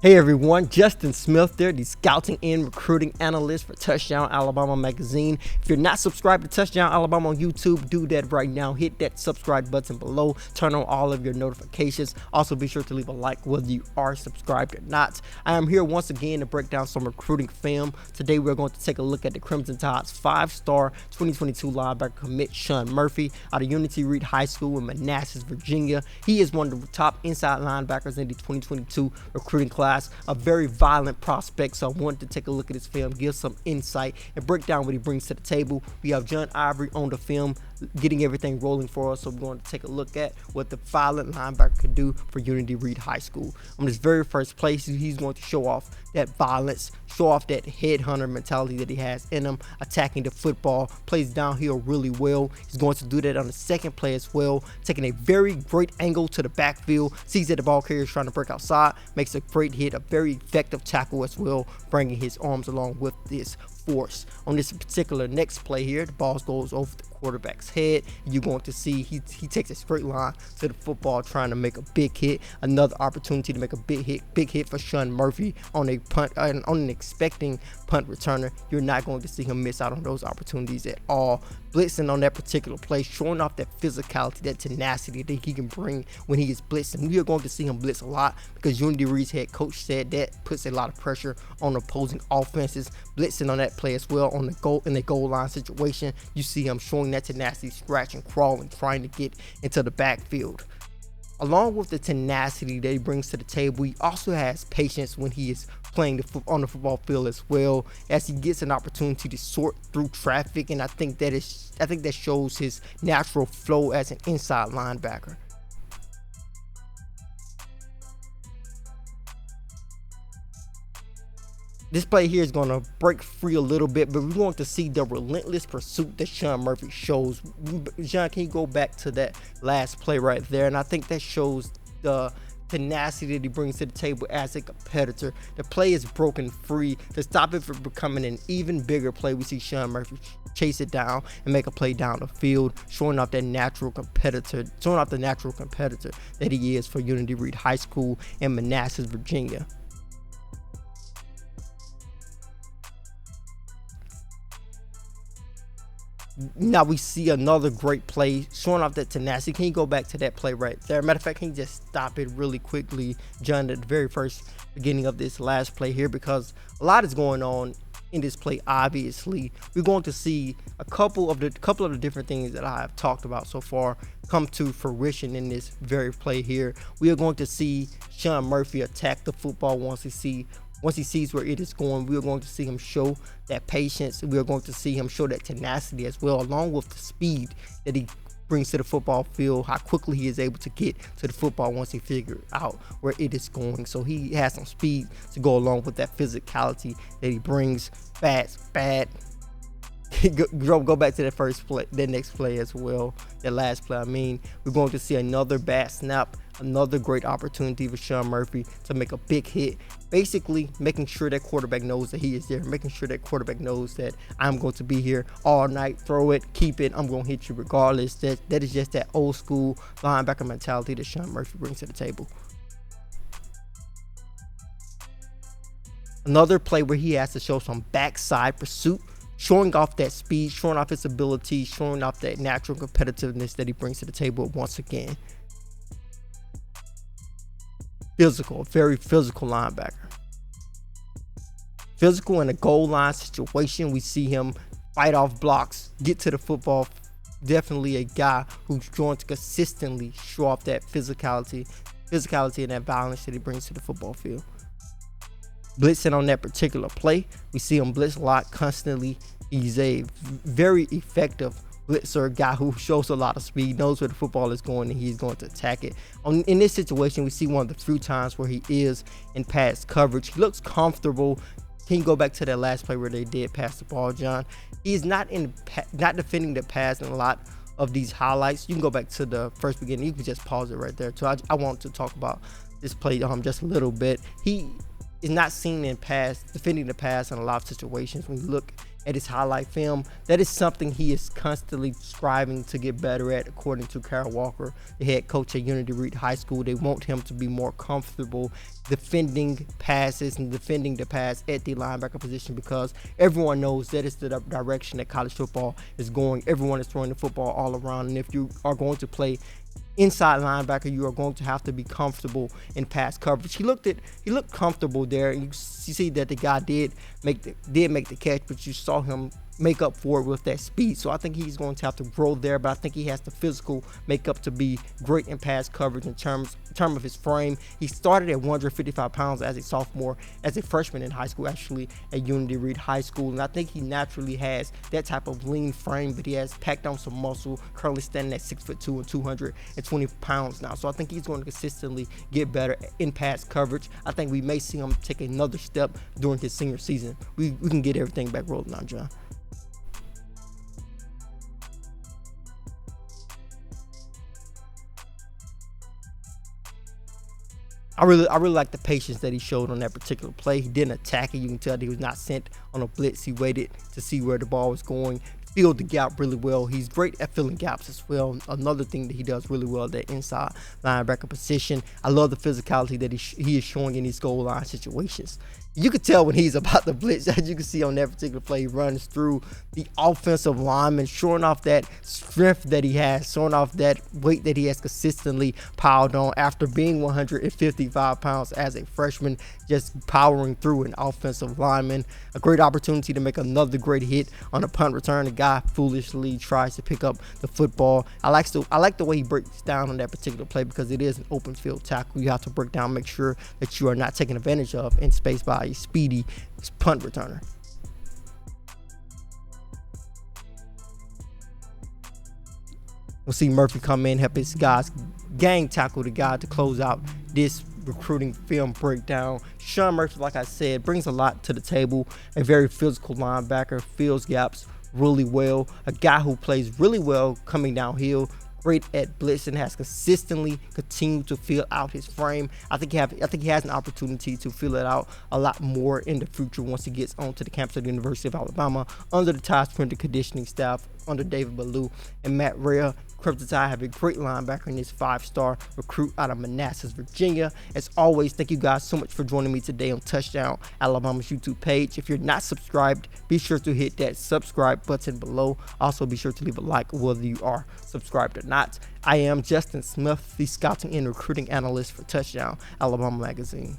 Hey everyone, Justin Smith there, the scouting and recruiting analyst for Touchdown Alabama magazine. If you're not subscribed to Touchdown Alabama on YouTube, do that right now. Hit that subscribe button below, turn on all of your notifications. Also be sure to leave a like whether you are subscribed or not. I am here once again to break down some recruiting film. Today we're going to take a look at the Crimson Tide's 5-star 2022 linebacker commit Shawn Murphy out of Unity Reed High School in Manassas, Virginia. He is one of the top inside linebackers in the 2022 recruiting class. A very violent prospect, so I wanted to take a look at his film, give some insight, and break down what he brings to the table. We have John Ivory on the film, getting everything rolling for us, so we're going to take a look at what the violent linebacker could do for Unity Reed High School. On his very first play, he's going to show off that violence, show off that headhunter mentality that he has in him, attacking the football, plays downhill really well. He's going to do that on the second play as well, taking a very great angle to the backfield, sees that the ball carrier is trying to break outside, makes a great hit, a very effective tackle as well, bringing his arms along with this force. On this particular next play here, the ball goes over the quarterback's head. You're going to see he takes a straight line to the football, trying to make a big hit. Another opportunity to make a big hit for Shawn Murphy on a punt, on an expecting punt returner. You're not going to see him miss out on those opportunities at all. Blitzing on that particular play, showing off that physicality, that tenacity that he can bring when he is blitzing. We are going to see him blitz a lot because Unity Reed's head coach said that puts a lot of pressure on opposing offenses. Blitzing on that play as well on the goal in the goal line situation, you see him showing that tenacity, scratch and crawl and trying to get into the backfield. Along with the tenacity that he brings to the table, he also has patience when he is playing on the football field as well, as he gets an opportunity to sort through traffic, and I think that shows his natural flow as an inside linebacker. This play here is going to break free a little bit, but we want to see the relentless pursuit that Shawn Murphy shows. John, can you go back to that last play right there? And I think that shows the tenacity that he brings to the table as a competitor. The play is broken free. To stop it from becoming an even bigger play, we see Shawn Murphy chase it down and make a play down the field, showing off that natural competitor, showing off the natural competitor that he is for Unity Reed High School in Manassas, Virginia. Now we see another great play showing off that tenacity. Can you go back to that play right there? Matter of fact, can you just stop it really quickly, John, at the very first beginning of this last play here, because a lot is going on in this play. Obviously, we're going to see a couple of the different things that I have talked about so far come to fruition in this very play here. We are going to see Shawn Murphy attack the football once he sees where it is going. We are going to see him show that patience. We are going to see him show that tenacity as well, along with the speed that he brings to the football field, how quickly he is able to get to the football once he figures out where it is going. So he has some speed to go along with that physicality that he brings. Bad. Go back to that first play, that next play as well, that last play. I mean, we're going to see another bad snap, another great opportunity for Shawn Murphy to make a big hit, basically making sure that quarterback knows that he is there, making sure that quarterback knows that I'm going to be here all night, throw it, keep it, I'm going to hit you regardless. That is just that old school linebacker mentality that Shawn Murphy brings to the table. Another play where he has to show some backside pursuit, showing off that speed, showing off his ability, showing off that natural competitiveness that he brings to the table once again. Physical, very physical linebacker. Physical in a goal line situation, we see him fight off blocks, get to the football. Definitely a guy who's going to consistently show off that physicality and that violence that he brings to the football field. Blitzing on that particular play, we see him blitz a lot constantly. He's a very effective blitzer, guy who shows a lot of speed, knows where the football is going, and he's going to attack it. In this situation, we see one of the few times where he is in pass coverage. He looks comfortable. Can you go back to that last play where they did pass the ball, John? He's not defending the pass in a lot of these highlights. You can go back to the first beginning. You can just pause it right there. So I want to talk about this play just a little bit. He is not seen in defending the pass in a lot of situations. When you look at his highlight film. That is something he is constantly striving to get better at, according to Carol Walker, the head coach at Unity Reed High School. They want him to be more comfortable defending passes and defending the pass at the linebacker position, because everyone knows that is the direction that college football is going. Everyone is throwing the football all around, and if you are going to play inside linebacker, you are going to have to be comfortable in pass coverage. He looked comfortable there. You see that the guy did make the catch, but you saw him make up for it with that speed. So I think he's going to have to grow there, but I think he has the physical makeup to be great in pass coverage in terms of his frame. He started at 155 pounds as a sophomore, as a freshman in high school, actually, at Unity Reed High School, and I think he naturally has that type of lean frame, but he has packed on some muscle, currently standing at 6'2" and 220 pounds now. So I think he's going to consistently get better in pass coverage. I think we may see him take another step during his senior season. We can get everything back rolling on, John. I really like the patience that he showed on that particular play. He didn't attack it. You can tell that he was not sent on a blitz. He waited to see where the ball was going, filled the gap really well. He's great at filling gaps as well. Another thing that he does really well, that inside linebacker position. I love the physicality that he is showing in these goal line situations. You can tell when he's about to blitz. As you can see on that particular play, he runs through the offensive lineman, showing off that strength that he has, showing off that weight that he has consistently piled on after being 155 pounds as a freshman, just powering through an offensive lineman. A great opportunity to make another great hit on a punt return. The guy foolishly tries to pick up the football. I like the way he breaks down on that particular play, because it is an open field tackle. You have to break down, make sure that you are not taken advantage of in space by a speedy punt returner. We'll see Murphy come in, help his guys gang tackle the guy to close out this recruiting film breakdown. Shawn Murphy, like I said, brings a lot to the table. A very physical linebacker, fills gaps really well. A guy who plays really well coming downhill. Great at blitzing, has consistently continued to fill out his frame. I think he has an opportunity to fill it out a lot more in the future once he gets onto the campus of the University of Alabama under the Tide strength and conditioning staff under David Ballou and Matt Rhea. Crimson Tide have a great linebacker in this 5-star recruit out of Manassas, Virginia. As always, thank you guys so much for joining me today on Touchdown Alabama's YouTube page. If you're not subscribed, be sure to hit that subscribe button below. Also, be sure to leave a like whether you are subscribed or not. I am Justin Smith, the scouting and recruiting analyst for Touchdown Alabama magazine.